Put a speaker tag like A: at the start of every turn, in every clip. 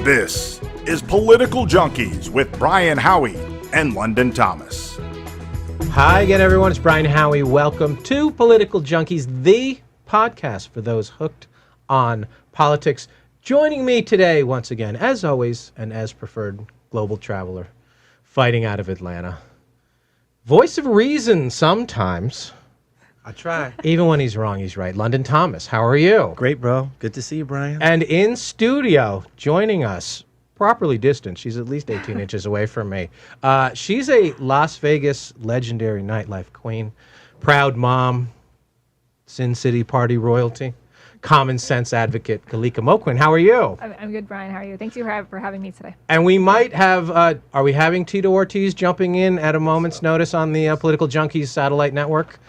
A: This is Political Junkeez with Brian Howie and London Thomas.
B: Hi again, everyone. It's Brian Howie. Welcome to Political Junkeez, the podcast for those hooked on politics. Joining me today, once again, as always, and as preferred, global traveler, fighting out of Atlanta. Voice of reason sometimes.
C: I try.
B: Even when he's wrong, he's right. London Thomas, how are you?
C: Great, bro. Good to see you, Brian.
B: And in studio, joining us, properly distanced, she's at least 18 inches away from me. She's a Las Vegas legendary nightlife queen, proud mom, Sin City party royalty, common sense advocate, Kalika Moquin. How are you?
D: I'm good, Brian. How are you? Thank you for having me today.
B: And we might have, are we having Tito Ortiz jumping in at a moment's notice on the Political Junkeez satellite network?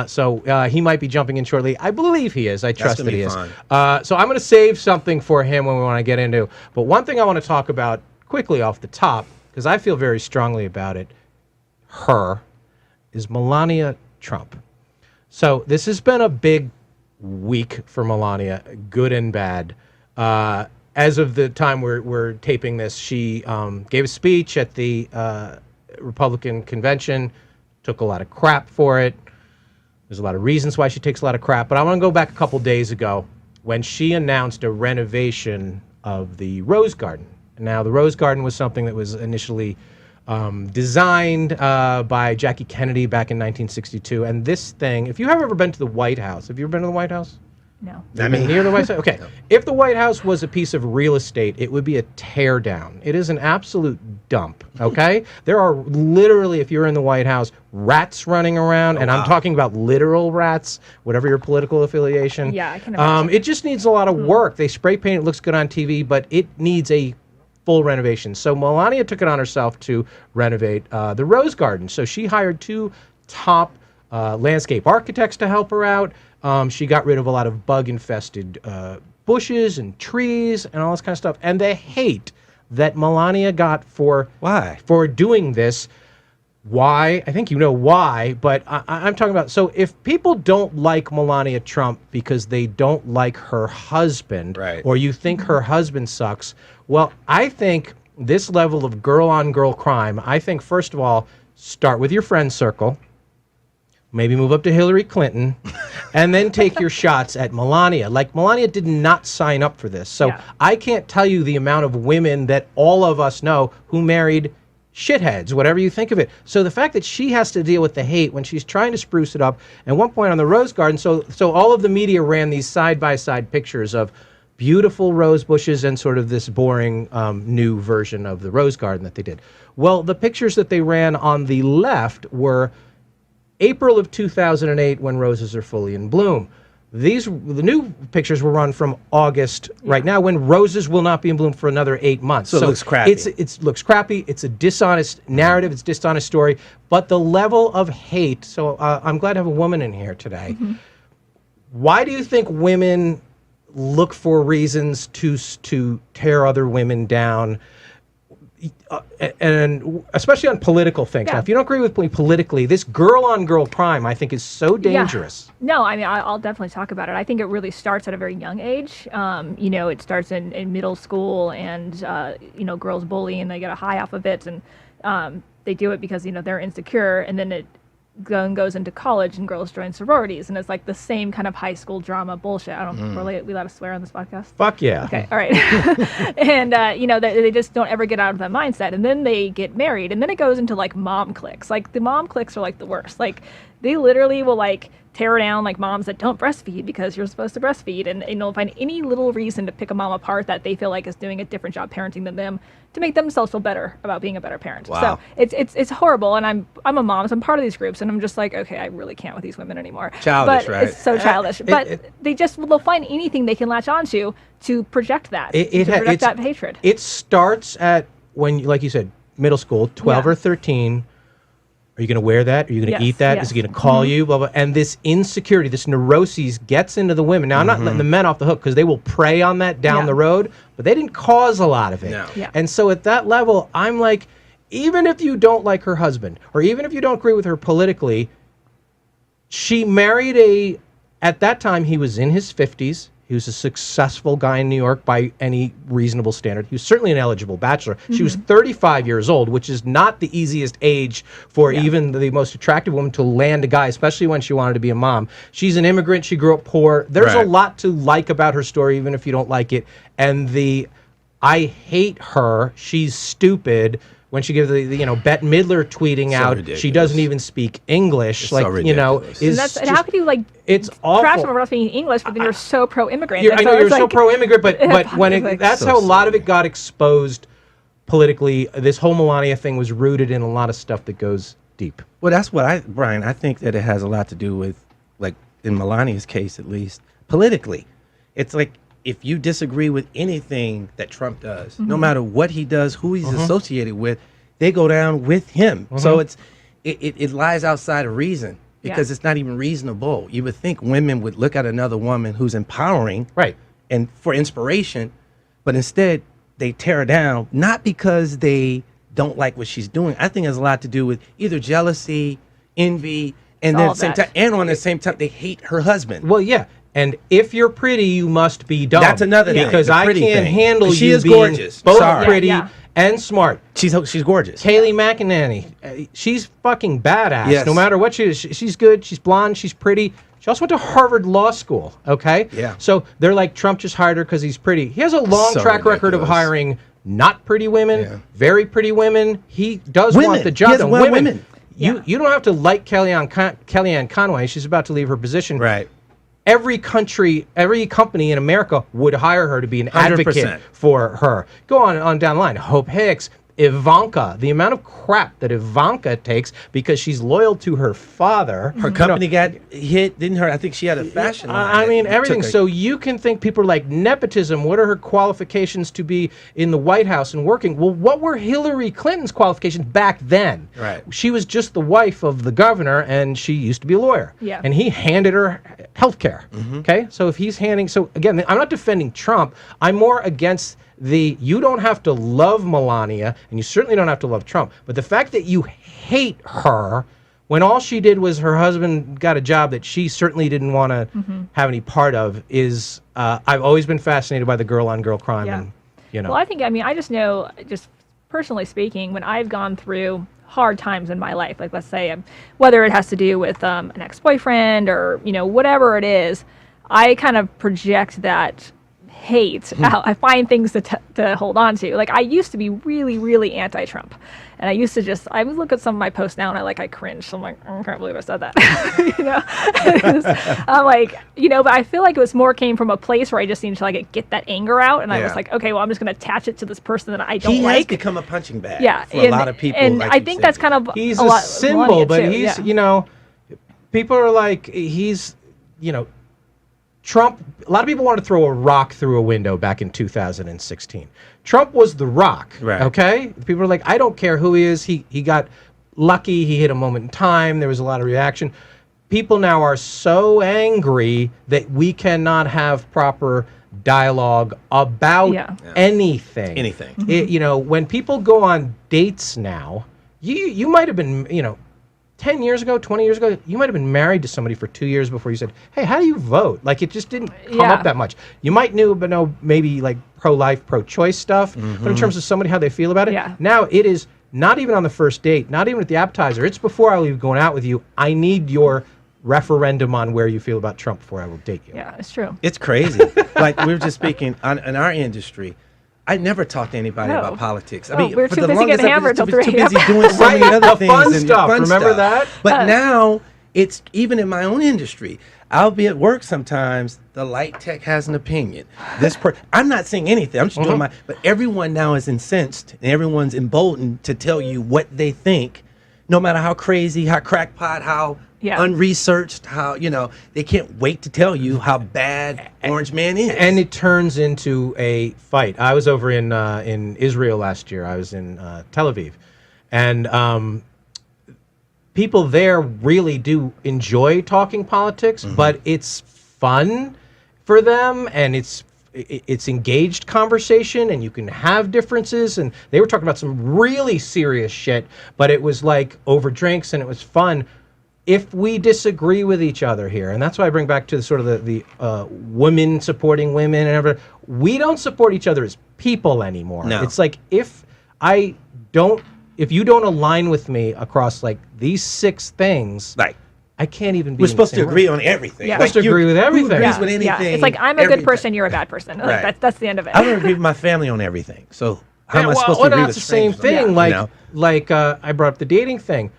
B: So he might be jumping in shortly. I believe he is. I trust that he is. So I'm going to save something for him when we want to get into. But one thing I want to talk about quickly off the top, because I feel very strongly about it, is Melania Trump. So this has been a big week for Melania, good and bad. As of the time we're taping this, she gave a speech at the Republican convention, took a lot of crap for it. There's a lot of reasons why she takes a lot of crap, but I want to go back a couple days ago when she announced a renovation of the Rose Garden. Now, the Rose Garden was something that was initially designed by Jackie Kennedy back in 1962. And this thing, if you have ever been to the White House, have you ever been to the White House?
D: No.
B: I mean, near the White House? Okay. No. If the White House was a piece of real estate, it would be a tear down. It is an absolute dump, okay? There are literally, if you're in the White House, rats running around, and wow. I'm talking about literal rats, whatever your political affiliation.
D: Yeah, I can imagine.
B: It just needs a lot of work. They spray paint, it looks good on TV, but it needs a full renovation. So Melania took it on herself to renovate the Rose Garden. So she hired two top landscape architects to help her out. She got rid of a lot of bug-infested bushes and trees and all this kind of stuff. And the hate that Melania got for doing this. Why? I think you know why, but I'm talking about, so if people don't like Melania Trump because they don't like her husband, right, or you think her husband sucks, well, I think this level of girl-on-girl crime, I think, first of all, start with your friend circle, maybe move up to Hillary Clinton, and then take your shots at Melania. Like, Melania did not sign up for this. So yeah. I can't tell you the amount of women that all of us know who married shitheads, whatever you think of it. So the fact that she has to deal with the hate when she's trying to spruce it up, at one point on the Rose Garden, so all of the media ran these side-by-side pictures of beautiful rose bushes and sort of this boring new version of the Rose Garden that they did. Well, the pictures that they ran on the left were April of 2008 when roses are fully in bloom. The new pictures were run from August right now when roses will not be in bloom for another 8 months.
C: So it looks crappy.
B: It looks crappy. It's a dishonest narrative. It's a dishonest story. But the level of hate, so I'm glad to have a woman in here today. Mm-hmm. Why do you think women look for reasons to tear other women down? And especially on political things. Yeah. Now, if you don't agree with me politically, this girl-on-girl crime, I think, is so dangerous.
D: Yeah. No, I mean, I'll definitely talk about it. I think it really starts at a very young age. It starts in middle school, and, girls bully, and they get a high off of it, and they do it because, they're insecure, and then it goes into college and girls join sororities, and it's like the same kind of high school drama bullshit. I don't really, we allowed to swear on this podcast?
B: Fuck yeah.
D: Okay, all right. And, they just don't ever get out of that mindset, and then they get married, and then it goes into like mom cliques. Like the mom cliques are like the worst. Like they literally will like tear down like moms that don't breastfeed because you're supposed to breastfeed, and they'll find any little reason to pick a mom apart that they feel like is doing a different job parenting than them to make themselves feel better about being a better parent.
C: Wow.
D: So it's horrible, and I'm a mom, so I'm part of these groups, and I'm just like, okay, I really can't with these women anymore.
C: Childish,
D: but
C: right?
D: It's so childish. But they'll find anything they can latch onto to project that, that hatred.
B: It starts at when, like you said, middle school, 12 or 13. Are you going to wear that? Are you going to eat that? Is he going to call you? Blah, blah. And this insecurity, this neuroses gets into the women. Now, I'm not letting the men off the hook because they will prey on that down the road, but they didn't cause a lot of it.
C: No.
D: Yeah.
B: And so at that level, I'm like, even if you don't like her husband, or even if you don't agree with her politically, she married at that time, he was in his 50s. He was a successful guy in New York by any reasonable standard. He was certainly an eligible bachelor. She was 35 years old, which is not the easiest age for even the most attractive woman to land a guy, especially when she wanted to be a mom. She's an immigrant. She grew up poor. There's a lot to like about her story, even if you don't like it. And I hate her. She's stupid. When she gives Bette Midler tweeting out, ridiculous. She doesn't even speak English. It's how could you
D: it's
B: awful.
D: Trash them about speaking English, but then you're so pro-immigrant.
B: I know you're so pro-immigrant, but that's how a lot of it got exposed politically. This whole Melania thing was rooted in a lot of stuff that goes deep.
C: Well, that's what Brian, I think that it has a lot to do with, like in Melania's case at least, politically. It's like, if you disagree with anything that Trump does, no matter what he does, who he's associated with, they go down with him. So it lies outside of reason because it's not even reasonable. You would think women would look at another woman who's empowering and for inspiration, but instead they tear her down, not because they don't like what she's doing. I think it has a lot to do with either jealousy, envy, and then at the same time, and on the same time, they hate her husband.
B: Well, yeah. And if you're pretty, you must be dumb.
C: That's another thing.
B: Because I can't handle
C: she
B: you
C: is
B: being
C: gorgeous.
B: both pretty and smart.
C: She's gorgeous.
B: Kayleigh McEnany, she's fucking badass.
C: Yes.
B: No matter what she is, she's good. She's blonde. She's pretty. She also went to Harvard Law School. Okay.
C: Yeah.
B: So they're like, Trump just hired her because he's pretty. He has a long track record of hiring not pretty women, very pretty women. He does want the job.
C: Yes, women.
B: You don't have to like Kellyanne Conway. She's about to leave her position.
C: Right.
B: Every company in America would hire her to be an advocate
C: 100%.
B: for her. Go on down the line. Hope Hicks, Ivanka. The amount of crap that Ivanka takes because she's loyal to her father.
C: Her company got hit, didn't her? I think she had a fashion line.
B: I mean, everything. So you can think people are like, nepotism, what are her qualifications to be in the White House and working? Well, what were Hillary Clinton's qualifications back then?
C: Right.
B: She was just the wife of the governor, and she used to be a lawyer.
D: Yeah.
B: And he handed her health care. Okay? So if he's handing... So, again, I'm not defending Trump. I'm more against... you don't have to love Melania, and you certainly don't have to love Trump, but the fact that you hate her when all she did was her husband got a job that she certainly didn't want to have any part of is, I've always been fascinated by the girl-on-girl crime.
D: Yeah.
B: And,
D: Well, I just know, just personally speaking, when I've gone through hard times in my life, like let's say whether it has to do with an ex-boyfriend or, whatever it is, I kind of project that hate. I find things to hold on to. Like I used to be really, really anti-Trump, and I would look at some of my posts now and I cringe. So I'm like, I can't believe I said that. I'm like, but I feel like it was more came from a place where I just needed to get that anger out, and I was like, okay, well, I'm just going to attach it to this person that I don't like.
C: He has become a punching bag. For a lot of people,
D: and I think that's kind of
B: he's a symbol, but he's people are like Trump, a lot of people want to throw a rock through a window back in 2016. Trump was the rock, okay? People are like, I don't care who he is. He got lucky. He hit a moment in time. There was a lot of reaction. People now are so angry that we cannot have proper dialogue about anything. When people go on dates now, you might have been, 10 years ago, 20 years ago, you might have been married to somebody for 2 years before you said, hey, how do you vote? Like, it just didn't come up that much. You might know maybe like pro-life, pro-choice stuff, but in terms of somebody, how they feel about it, now it is not even on the first date, not even at the appetizer. It's before I'll even going out with you. I need your referendum on where you feel about Trump before I will date you.
D: Yeah, it's true.
C: It's crazy. Like, we were just speaking in our industry. I never talk to anybody about politics. I mean,
D: we're
C: for
D: too
C: the
D: busy
C: longest
D: getting hammered till 3
C: too busy doing so many other things.
B: Fun stuff. Remember that?
C: But now, it's even in my own industry. I'll be at work sometimes. The light tech has an opinion. I'm not saying anything. I'm just doing my. But everyone now is incensed, and everyone's emboldened to tell you what they think, no matter how crazy, how crackpot, how unresearched, how they can't wait to tell you how bad Orange Man is.
B: And it turns into a fight. I was over in Israel last year. I was in Tel Aviv, and people there really do enjoy talking politics, but it's fun for them, and it's engaged conversation, and you can have differences. And they were talking about some really serious shit, but it was like over drinks, and it was fun. if we disagree with each other here, and that's why I bring back to sort of the women supporting women and everything, we don't support each other as people anymore.
C: No.
B: It's like if you don't align with me across like these 6 things,
C: Right.
B: I can't even be.
C: We're supposed to agree on everything.
D: Yeah.
B: Supposed to agree with everything.
C: Who agrees
D: Yeah,
C: with anything?
D: yeah. It's like I'm a
C: everything.
D: good person, you're a bad person. Like,
C: Right.
D: that's the end of it.
C: I don't agree with my family on everything. So how am I
B: well,
C: supposed to agree
B: that's
C: with
B: the same
C: strangers?
B: thing.
C: Yeah.
B: Like I brought up the dating thing.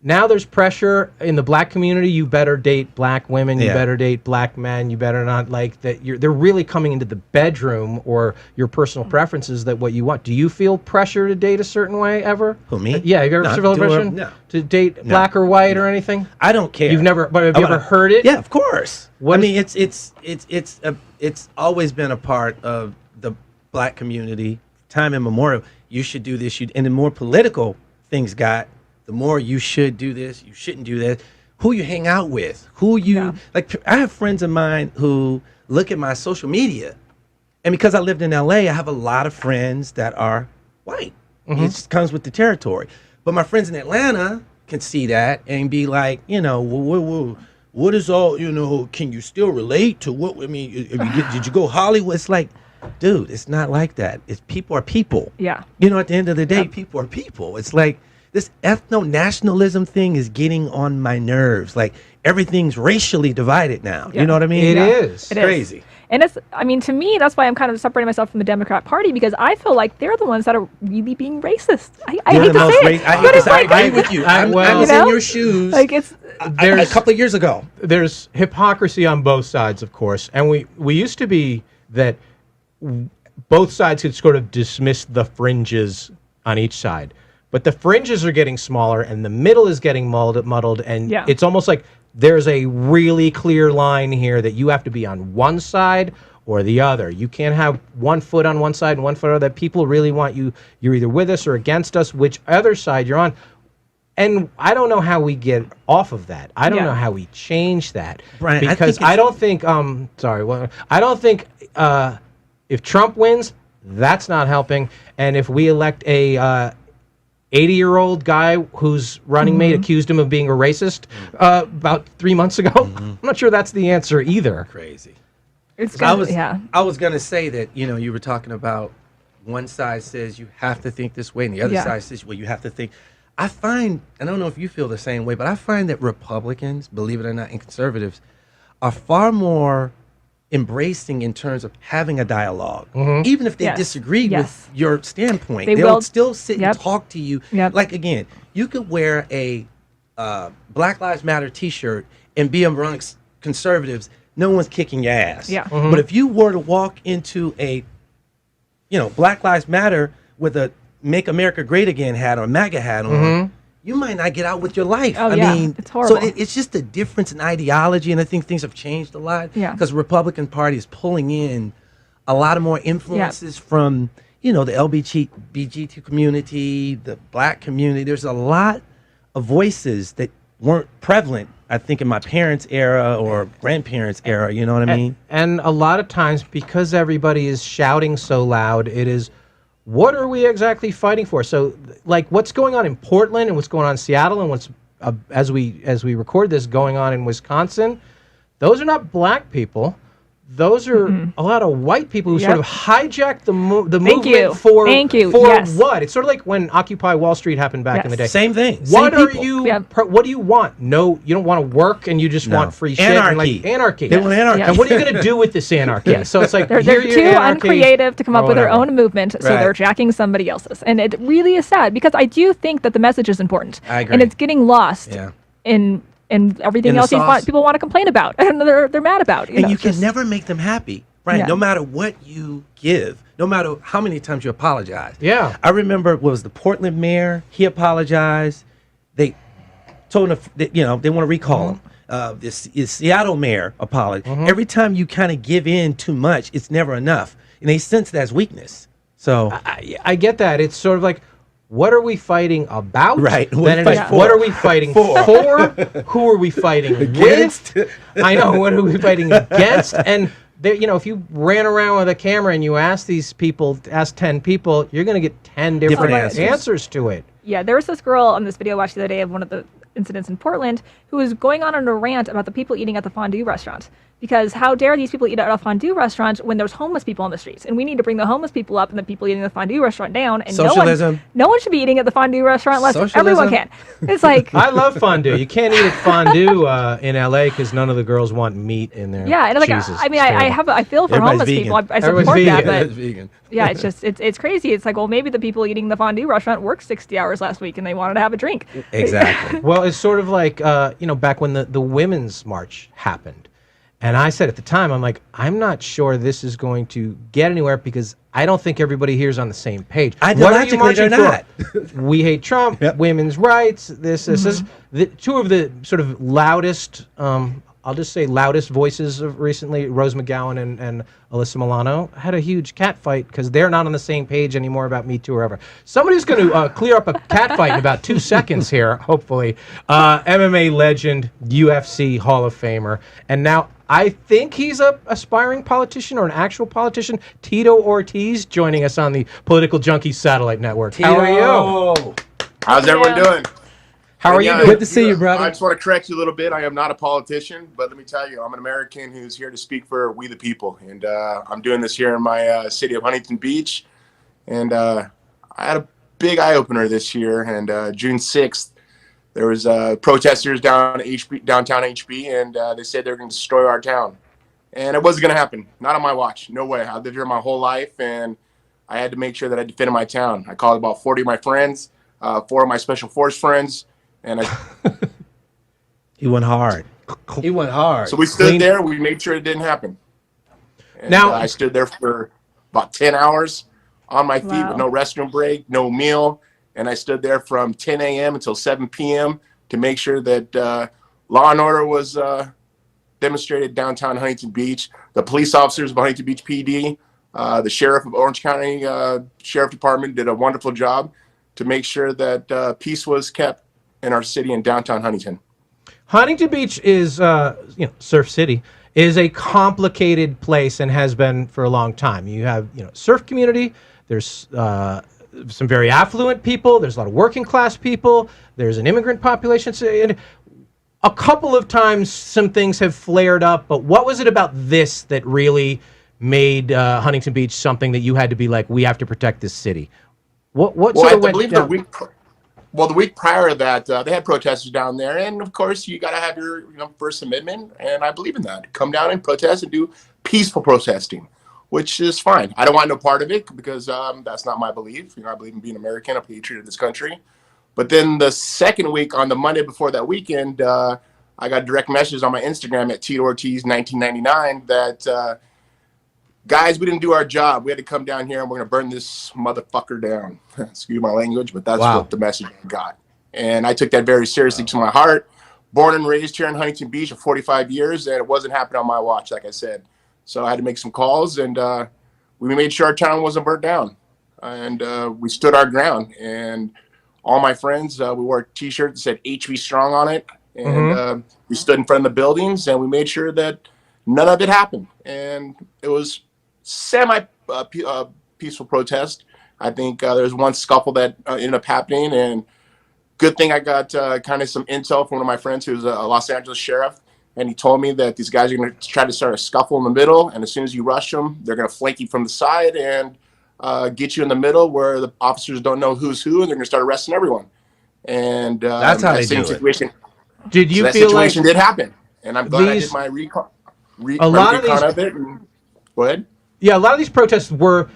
B: Now there's pressure in the black community. You better date black women. You
C: Yeah.
B: better date black men. You better not like that. They're really coming into the bedroom or your personal preferences that what you want. Do you feel pressure to date a certain way ever?
C: Who, me?
B: Yeah. Have you ever
C: No,
B: felt pressure
C: no.
B: to date black or white or anything?
C: I don't care.
B: You've never, but have you ever heard it?
C: Yeah, of course.
B: What
C: I
B: is-
C: mean, it's always been a part of the black community, time immemorial. You should do this. And the more political things got, the more you should do this. You shouldn't do that. Who you hang out with, like. I have friends of mine who look at my social media, and because I lived in LA, I have a lot of friends that are white. It just comes with the territory. But my friends in Atlanta can see that and be like, what is all, can you still relate to what, I mean, did you go Hollywood? It's like, dude, it's not like that. It's people are people.
D: Yeah.
C: At the end of the day, people are people. It's like this ethno-nationalism thing is getting on my nerves. Like everything's racially divided now.
D: Yeah.
C: You know what I mean?
B: It is.
D: It is.
C: Crazy.
D: And to me, that's why I'm kind of separating myself from the Democrat Party, because I feel like they're the ones that are really being racist. I hate to say it. But it's
C: I
D: like,
C: agree with you. I was in your shoes
D: like it's
C: a couple of years ago.
B: There's hypocrisy on both sides, of course, and we used to be that both sides could sort of dismiss the fringes on each side, but the fringes are getting smaller and the middle is getting muddled, and
D: Yeah.
B: it's almost like there's a really clear line here that you have to be on one side or the other. You can't have one foot on one side and one foot on the other. People really want you. You're either with us or against us, which other side you're on. And I don't know how we get off of that. I don't
D: Yeah.
B: know how we change that.
C: Brian,
B: because I don't think I don't think if Trump wins, that's not helping. And if we elect a 80-year-old guy whose running mate accused him of being a racist about 3 months ago, I'm not sure that's the answer either.
C: Crazy.
D: it's
C: I
D: gonna,
C: was going to say that, you were talking about one side says you have to think this way and the other
D: Yeah.
C: side says, well, you have to think. I find, I don't know if you feel the same way, but I find that Republicans, believe it or not, and conservatives are far more embracing in terms of having a dialogue. Even if they
D: Yes.
C: disagree
D: Yes.
C: with your standpoint,
D: They
C: they'll
D: will-
C: still sit
D: Yep.
C: and talk to you.
D: Yep.
C: Like, again, you could wear a Black Lives Matter t-shirt and be amongst conservatives. No one's kicking your ass.
D: Yeah.
C: But if you were to walk into a Black Lives Matter with a Make America Great Again hat or MAGA hat on, you might not get out with your life.
D: Oh,
C: I
D: yeah.
C: mean,
D: It's horrible.
C: So it's just a difference in ideology, and I think things have changed a lot.
D: Yeah.
C: Because the Republican Party is pulling in a lot of more influences from, the LGBT community, the black community. There's a lot of voices that weren't prevalent, I think, in my parents' era or grandparents' era. You know what I mean?
B: And a lot of times, because everybody is shouting so loud, it is, what are we exactly fighting for? So, like, what's going on in Portland and what's going on in Seattle and what's, as we record this, going on in Wisconsin, those are not black people. Those are a lot of white people who sort of hijacked the movement
D: you.
B: for
D: Thank you.
B: for
D: Yes.
B: what? It's sort of like when Occupy Wall Street happened back in the day.
C: Same thing.
B: What
C: Same
B: are
C: people.
B: you?
D: Yeah.
B: What do you want? No, you don't want to work, and you just
C: No.
B: want free shit. And
C: Anarchy.
B: like anarchy.
C: They want anarchy.
B: And what are you going to do with this anarchy? So it's like
D: they're
B: here
D: too
B: your anarchy,
D: uncreative to come up
B: or
D: with their
B: whatever.
D: own movement, so
C: Right.
D: they're jacking somebody else's. And it really is sad, because I do think that the message is important.
C: I agree.
D: And it's getting lost
C: Yeah.
D: in everything
C: In the
D: else
C: sauce.
D: people want to complain about and they're mad about.
C: And
D: know,
C: you can
D: just-
C: never make them happy, right?
D: Yeah.
C: No matter what you give, no matter how many times you apologize.
B: Yeah.
C: I remember what was the Portland mayor. He apologized. They told him, they want to recall him. This Seattle mayor apologized. Every time you kind of give in too much, it's never enough, and they sense that as weakness. So
B: I get that. It's sort of like, what are we fighting about?
C: Right.
B: Then it is,
C: For.
B: what are we fighting for? Who are we fighting
C: Against.
B: with? I know. What are we fighting against? And there, if you ran around with a camera and you ask 10 people, you're going to get 10 different
C: Different answers.
B: answers to it.
D: Yeah, there was this girl on this video I watched the other day of one of the incidents in Portland, who was going on a rant about the people eating at the fondue restaurant. Because how dare these people eat at a fondue restaurant when there's homeless people on the streets? And we need to bring the homeless people up and the people eating at the fondue restaurant down. And
C: Socialism.
D: no one should be eating at the fondue restaurant unless everyone can. It's like...
B: I love fondue. You can't eat at fondue in L.A. because none of the girls want meat in their
D: Yeah, and like,
B: cheeses.
D: I mean, I feel for homeless people. I support that, but
C: vegan.
D: yeah, it's just, it's crazy. It's like, well, maybe the people eating the fondue restaurant worked 60 hours last week and they wanted to have a drink.
C: Exactly.
B: Well, it's sort of like, back when the Women's March happened. And I said at the time, I'm like, I'm not sure this is going to get anywhere because I don't think everybody here is on the same page.
C: Ideologically, they're not.
B: We hate Trump, women's rights, this. Two of the sort of loudest, I'll just say loudest voices of recently, Rose McGowan and Alyssa Milano, had a huge cat fight because they're not on the same page anymore about Me Too or whatever. Somebody's going to clear up a cat fight in about 2 seconds here, hopefully. MMA legend, UFC Hall of Famer, and now I think he's a aspiring politician or an actual politician. Tito Ortiz joining us on the Political Junkeez satellite network. How are you?
E: How's everyone doing?
B: How are you doing?
C: Good to see you, brother.
E: I just want to correct you a little bit. I am not a politician, but let me tell you, I'm an American who's here to speak for we the people. And I'm doing this here in my city of Huntington Beach. And I had a big eye-opener this year. And June 6th, there was protesters downtown HB, and they said they were going to destroy our town. And it wasn't going to happen. Not on my watch. No way. I've lived here my whole life, and I had to make sure that I defended my town. I called about 40 of my friends, 4 of my special force friends, and
C: He went hard.
B: He went hard.
E: So we stood there. We made sure it didn't happen. And,
B: now
E: I stood there for about 10 hours on my feet with no restroom break, no meal. And I stood there from 10 a.m. until 7 p.m. to make sure that law and order was demonstrated downtown Huntington Beach. The police officers of Huntington Beach PD, the sheriff of Orange County Sheriff Department did a wonderful job to make sure that peace was kept in our city in downtown Huntington.
B: Huntington Beach is, Surf City, is a complicated place and has been for a long time. You have, surf community. There's some very affluent people. There's a lot of working class people. There's an immigrant population. So, and a couple of times some things have flared up, but what was it about this that really made Huntington Beach something that you had to be like, we have to protect this city? What sort of went down?
E: The week prior to that, they had protesters down there, and of course, you got to have your First Amendment, and I believe in that. Come down and protest and do peaceful protesting, which is fine. I don't want no part of it because that's not my belief. I believe in being American, a patriot of this country. But then the second week, on the Monday before that weekend, I got direct messages on my Instagram at Tito Ortiz 1999 that guys, we didn't do our job. We had to come down here and we're going to burn this motherfucker down. Excuse my language, but that's what the message I got. And I took that very seriously to my heart. Born and raised here in Huntington Beach for 45 years, and it wasn't happening on my watch, like I said. So I had to make some calls, and we made sure our town wasn't burnt down. And we stood our ground. And all my friends, we wore T-shirts that said HB Strong on it. And we stood in front of the buildings, and we made sure that none of it happened. And it was semi-peaceful protest. I think there was one scuffle that ended up happening, and good thing I got kind of some intel from one of my friends who's a Los Angeles sheriff, and he told me that these guys are going to try to start a scuffle in the middle, and as soon as you rush them, they're going to flank you from the side and get you in the middle where the officers don't know who's who, and they're going to start arresting everyone. And
C: that's how they do
E: situation,
B: it. Did you
E: so
B: feel
E: that situation
B: like
E: did happen? And I'm glad I did my recon of it. And, go ahead.
B: Yeah, a lot of these protests were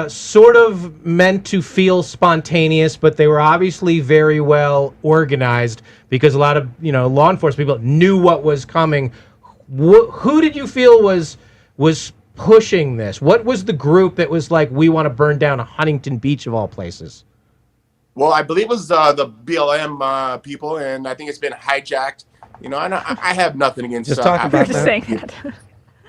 B: sort of meant to feel spontaneous, but they were obviously very well organized because a lot of law enforcement people knew what was coming. Who did you feel was pushing this? What was the group that was like, we want to burn down Huntington Beach of all places?
E: Well, I believe it was the BLM people, and I think it's been hijacked. I have nothing against.
C: Just talking about
D: just saying that.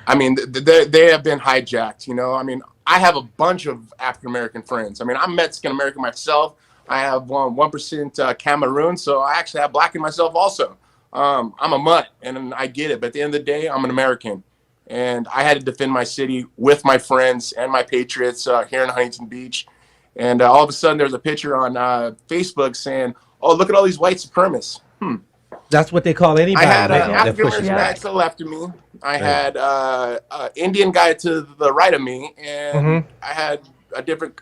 E: I mean, they have been hijacked. I mean, I have a bunch of African American friends. I mean, I'm Mexican American myself. I have 1% Cameroon, so I actually have black in myself also. I'm a mutt, and I get it. But at the end of the day, I'm an American, and I had to defend my city with my friends and my patriots here in Huntington Beach. And all of a sudden, there's a picture on Facebook saying, oh, look at all these white supremacists.
C: That's what they call anybody.
E: I had an
C: that
E: African
C: pushes
E: American guy
C: back.
E: to the left of me. I had an Indian guy to the right of me, and I had a different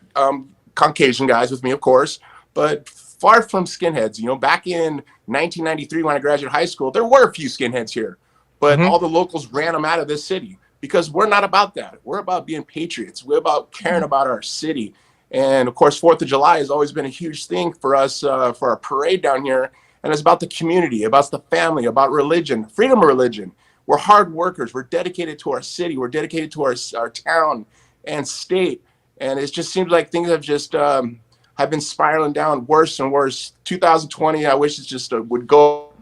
E: Caucasian guys with me, of course, but far from skinheads. You know, back in 1993 when I graduated high school, there were a few skinheads here, but all the locals ran them out of this city because we're not about that. We're about being patriots. We're about caring about our city. And of course, 4th of July has always been a huge thing for us, for our parade down here. And it's about the community, about the family, about religion, freedom of religion. We're hard workers. We're dedicated to our city. We're dedicated to our town and state. And it just seems like things have just have been spiraling down worse and worse. 2020, I wish it just would go.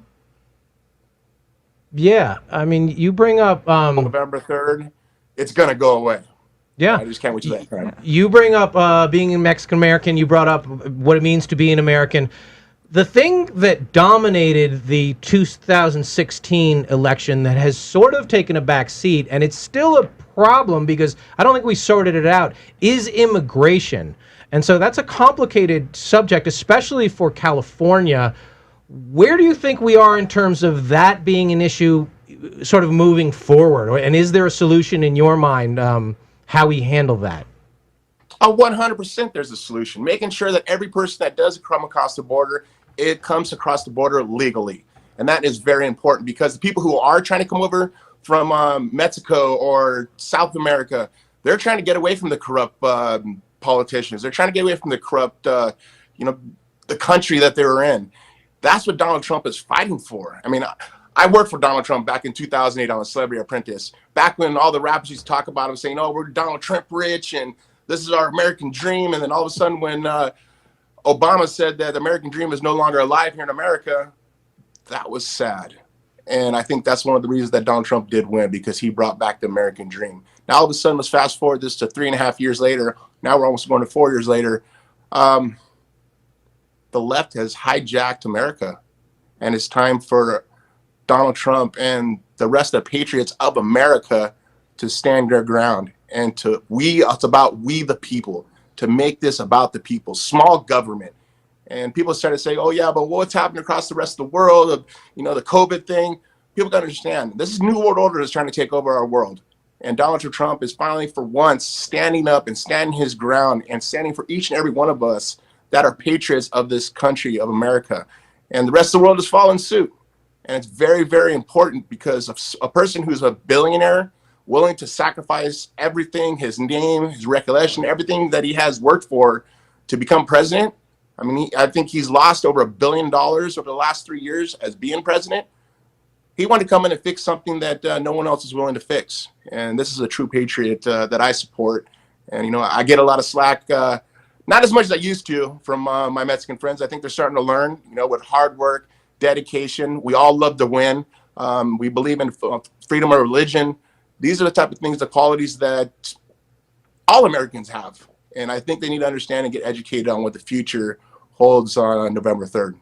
B: Yeah, I mean, you bring up
E: November 3rd, it's going to go away.
B: yeah.
E: I just can't wait to that time.
B: You bring up being a Mexican American. You brought up what it means to be an American. The thing that dominated the 2016 election that has sort of taken a back seat, and it's still a problem because I don't think we sorted it out, is immigration. And so that's a complicated subject, especially for California. Where do you think we are in terms of that being an issue sort of moving forward? And is there a solution in your mind how we handle that?
E: 100% there's a solution. Making sure that every person that does come across the border, it comes across the border legally. And that is very important because the people who are trying to come over from Mexico or South America, they're trying to get away from the corrupt politicians. They're trying to get away from the corrupt, the country that they were in. That's what Donald Trump is fighting for. I mean, I worked for Donald Trump back in 2008 on Celebrity Apprentice. Back when all the rappers used to talk about him saying, oh, we're Donald Trump rich and this is our American dream. And then all of a sudden when Obama said that the American dream is no longer alive here in America, that was sad. And I think that's one of the reasons that Donald Trump did win, because he brought back the American dream. Now, all of a sudden, let's fast forward this to 3.5 years later. Now we're almost going to 4 years later. The left has hijacked America. And it's time for Donald Trump and the rest of the patriots of America to stand their ground. And it's about we the people, to make this about the people, small government. And people started saying, oh, yeah, but what's happening across the rest of the world? The COVID thing. People got to understand, this is New World Order that's trying to take over our world. And Donald Trump is finally, for once, standing up and standing his ground and standing for each and every one of us that are patriots of this country, of America. And the rest of the world is following suit. And it's very, very important because of a person who's a billionaire, willing to sacrifice everything, his name, his recollection, everything that he has worked for to become president. I mean, I think he's lost over $1 billion over the last 3 years as being president. He wanted to come in and fix something that no one else is willing to fix. And this is a true patriot that I support. And, I get a lot of slack, not as much as I used to from my Mexican friends. I think they're starting to learn, with hard work, dedication. We all love to win. We believe in freedom of religion. These are the type of things, the qualities that all Americans have. And I think they need to understand and get educated on what the future holds on November 3rd.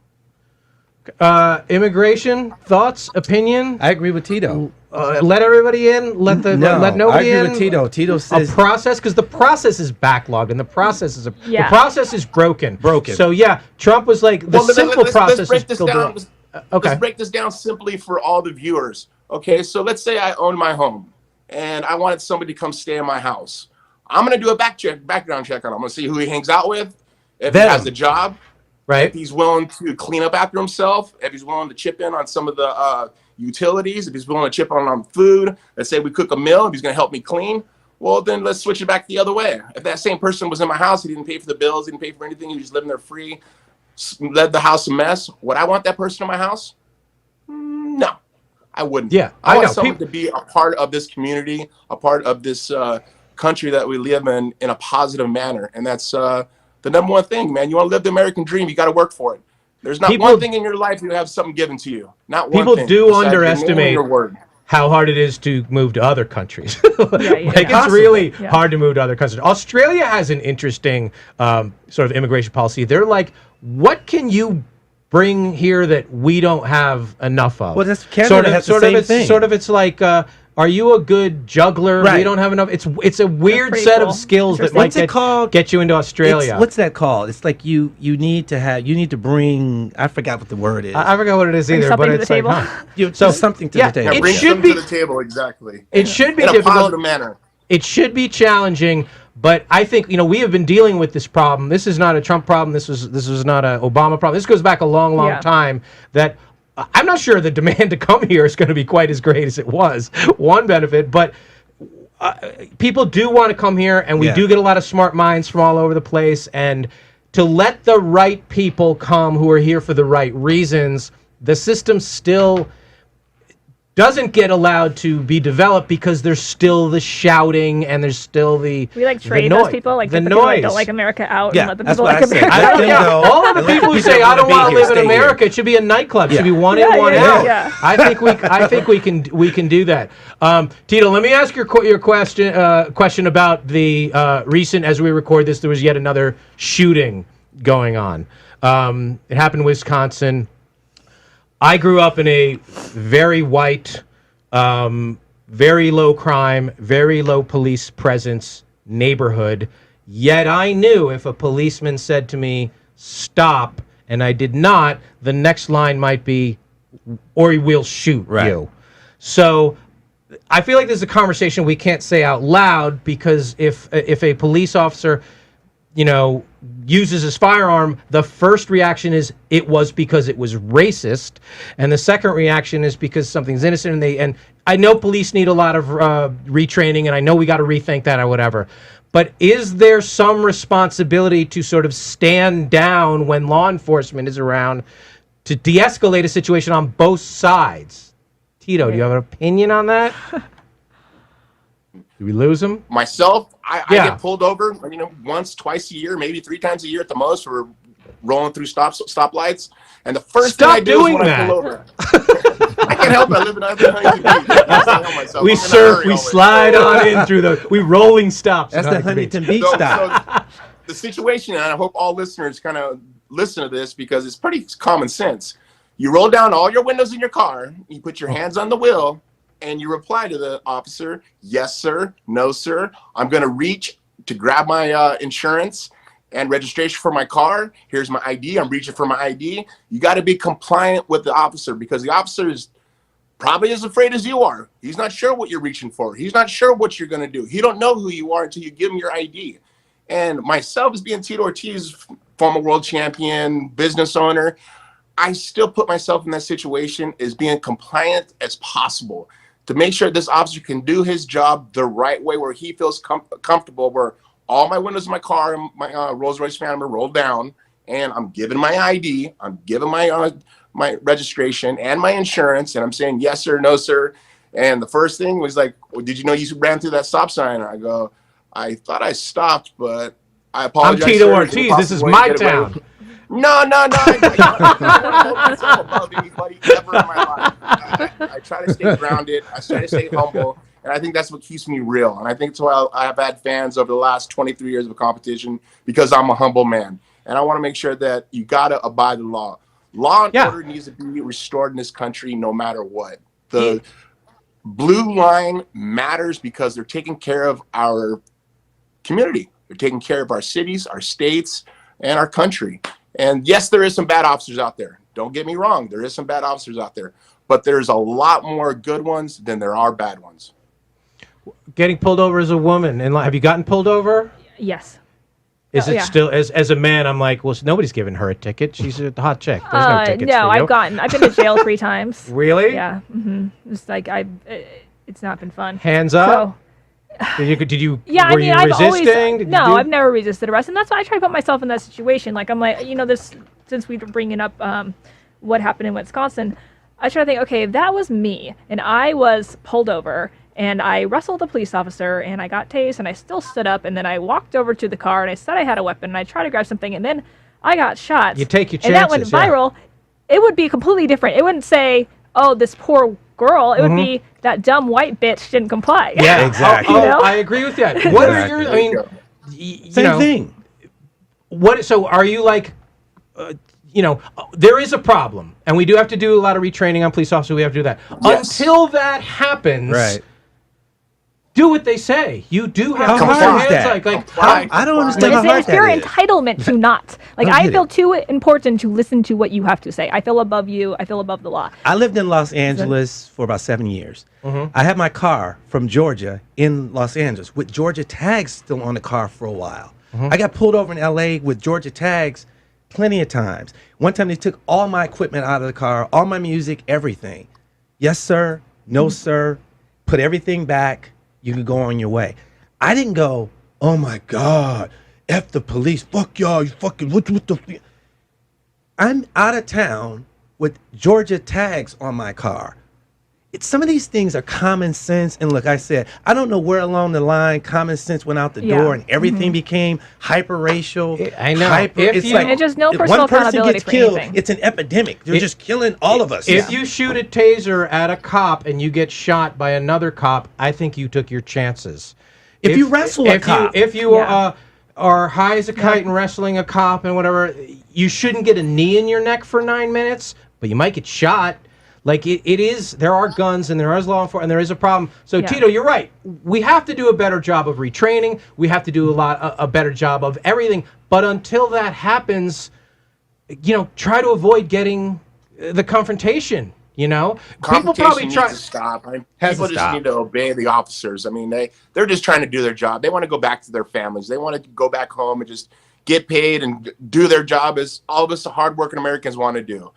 B: Immigration, thoughts, opinion?
C: I agree with Tito.
B: Let everybody in. Let nobody in.
C: I agree with Tito. Tito says
B: a process, because the process is backlogged and the process is the process is broken. So yeah, Trump was like the simple process.
E: Let's break this down simply for all the viewers. Okay, so let's say I own my home and I wanted somebody to come stay in my house. I'm going to do a background check on him. I'm going to see who he hangs out with, if he has a job,
B: right?
E: If he's willing to clean up after himself, if he's willing to chip in on some of the utilities, if he's willing to chip in on food. Let's say we cook a meal, if he's going to help me clean, well, then let's switch it back the other way. If that same person was in my house, he didn't pay for the bills, he didn't pay for anything, he was just living there free, led the house a mess, would I want that person in my house? No, I wouldn't.
B: Yeah,
E: I want someone to be a part of this community, a part of this country that we live in a positive manner. And that's the number one thing, man. You want to live the American dream, you got to work for it. There's not one thing in your life you have something given to you. Not one thing.
B: People do underestimate how hard it is to move to other countries. It's really hard to move to other countries. Australia has an interesting sort of immigration policy. They're like, what can you bring here that we don't have enough of?
C: Well, that's Canada has the same thing.
B: It's like, are Are you a good juggler?
C: Right.
B: We don't have enough. It's a weird
D: pretty
B: set
D: cool.
B: of skills that
D: Interesting.
B: might get you into Australia.
C: What's that called? It's like you need to bring. I forgot what the word is.
B: I forgot what it is
D: Bring
B: either,
D: something
B: but
D: to
B: it's
D: the
B: like,
D: table.
B: huh.
C: So something to the table.
B: it
E: Bring
B: should
E: them
B: be
E: to the table, exactly.
B: It should be
E: In a
B: difficult.
E: positive manner.
B: It should be challenging, but I think we have been dealing with this problem. This is not a Trump problem. This was not an Obama problem. This goes back a long, long time. That I'm not sure the demand to come here is going to be quite as great as it was. One benefit, but people do want to come here, and we do get a lot of smart minds from all over the place. And to let the right people come who are here for the right reasons, the system still doesn't get allowed to be developed because there's still the shouting and there's still the
D: We like trade
B: the
D: those people, like
B: the
D: get the people that
B: noise.
D: don't like America out
C: Yeah,
D: and let the
C: that's
D: people
C: what
D: like
C: I say.
D: America
C: Let
D: out.
C: them
B: Yeah,
C: go.
B: all of the
C: and let
B: people who
C: that
B: say I don't
C: be
B: want to
C: here
B: live in
C: stay here."
B: America, it should be a nightclub. It should be one
D: Yeah,
B: in, one
D: yeah,
B: out.
D: yeah.
B: I think we can do that. Tito, let me ask your question about the recent. As we record this, there was yet another shooting going on. It happened in Wisconsin. I grew up in a very white, very low crime, very low police presence neighborhood. Yet I knew if a policeman said to me, "Stop," and I did not, the next line might be, "Or we'll shoot you." So I feel like this is a conversation we can't say out loud, because if a police officer, uses his firearm, the first reaction is it was because it was racist, and the second reaction is because something's innocent. And I know police need a lot of retraining, and I know we got to rethink that or whatever. But is there some responsibility to sort of stand down when law enforcement is around to de-escalate a situation on both sides? Tito, do you have an opinion on that? Did we lose him?
E: Myself, I get pulled over, once, twice a year, maybe 3 times a year at the most. We're rolling through stoplights, and the first thing I do is when I pull over. I can't help it. I live in Huntington Beach. I can't help myself.
B: We surf, we slide on in through we rolling stops.
C: That's the Huntington Beach stop.
E: So the situation, and I hope all listeners kind of listen to this because it's pretty common sense. You roll down all your windows in your car, you put your hands on the wheel, and you reply to the officer, "Yes, sir. No, sir. I'm going to reach to grab my insurance and registration for my car. Here's my ID. I'm reaching for my ID." You got to be compliant with the officer, because the officer is probably as afraid as you are. He's not sure what you're reaching for. He's not sure what you're going to do. He don't know who you are until you give him your ID. And myself, as being Tito Ortiz, former world champion, business owner, I still put myself in that situation as being compliant as possible, to make sure this officer can do his job the right way, where he feels comfortable, where all my windows in my car and my Rolls-Royce Phantom are rolled down, and I'm giving my ID, I'm giving my my registration and my insurance, and I'm saying, "Yes, sir, no, sir." And the first thing was like, "Well, did you know you ran through that stop sign?" And I go, "I thought I stopped, but I apologize."
B: I'm Tito Ortiz. This is my town.
E: No. I don't hold above anybody ever in my life. I try to stay grounded. I try to stay humble. And I think that's what keeps me real. And I think that's why I have had fans over the last 23 years of competition, because I'm a humble man. And I want to make sure that you got to abide the law. Law and order needs to be restored in this country no matter what. The blue line matters because they're taking care of our community. They're taking care of our cities, our states, and our country. And yes, there is some bad officers out there. Don't get me wrong. There is some bad officers out there. But there's a lot more good ones than there are bad ones.
B: Getting pulled over as a woman, and have you gotten pulled over?
D: Yes.
B: Is it still, as a man, I'm like, well, nobody's giving her a ticket. She's a hot chick. There's no tickets
D: no,
B: for you.
D: I've been to jail 3 times.
B: Really?
D: Yeah. Mm-hmm. It's like it's not been fun.
B: Hands up.
D: So,
B: did you?
D: yeah,
B: were you resisting?
D: I've never resisted arrest, and that's why I try to put myself in that situation. Like, I'm like, this, since we were bringing up what happened in Wisconsin, I try to think, okay, if that was me and I was pulled over and I wrestled a police officer and I got tased and I still stood up, and then I walked over to the car and I said I had a weapon and I tried to grab something, and then I got shot.
B: You take your chances.
D: And that went viral. It would be completely different. It wouldn't say, "Oh, this poor girl." It would be, "That dumb white bitch didn't comply."
B: Yeah,
C: exactly.
B: I agree with that. What are your? I mean,
C: Same thing.
B: What? So are you like? There is a problem, and we do have to do a lot of retraining on police officers. We have to do that.
C: Yes.
B: Until that happens,
C: Right.
B: do what they say. You do have
C: How
B: to put
C: hard
B: your
C: is
B: hands
C: that? I don't understand how
D: But
C: hard
D: it's their
C: that is.
D: entitlement to not. Like,
C: I don't
D: I
C: get
D: feel
C: it.
D: too important to listen to what you have to say. I feel above you. I feel above the law.
C: I lived in Los Angeles for about 7 years. I had my car from Georgia in Los Angeles with Georgia tags still on the car for a while. I got pulled over in LA with Georgia tags plenty of times. One time they took all my equipment out of the car, all my music, everything. Yes, sir. No, sir. Put everything back. You can go on your way. I didn't go, oh my God, F the police. Fuck y'all. You fucking, what the. I'm out of town with Georgia tags on my car. Some of these things are common sense. And look, I said, I don't know where along the line common sense went out the door and everything became hyper racial.
B: I know.
D: It's just no
C: if
D: personal
C: one person
D: accountability
C: gets
D: for
C: killed,
D: anything.
C: it's an epidemic. They're just killing all of us.
B: If you shoot a taser at a cop and you get shot by another cop, I think you took your chances.
C: If you wrestle a cop.
B: If you are high as a kite and wrestling a cop and whatever, you shouldn't get a knee in your neck for 9 minutes, but you might get shot. Like it is, there are guns and there is law enforcement and there is a problem. So Tito, you're right. We have to do a better job of retraining. We have to do a better job of everything. But until that happens, try to avoid getting the confrontation. People probably
E: needs
B: try
E: to stop. People just
B: stop.
E: need to obey the officers. I mean, they're just trying to do their job. They want to go back to their families. They want to go back home and just get paid and do their job as all of us hardworking Americans want to do.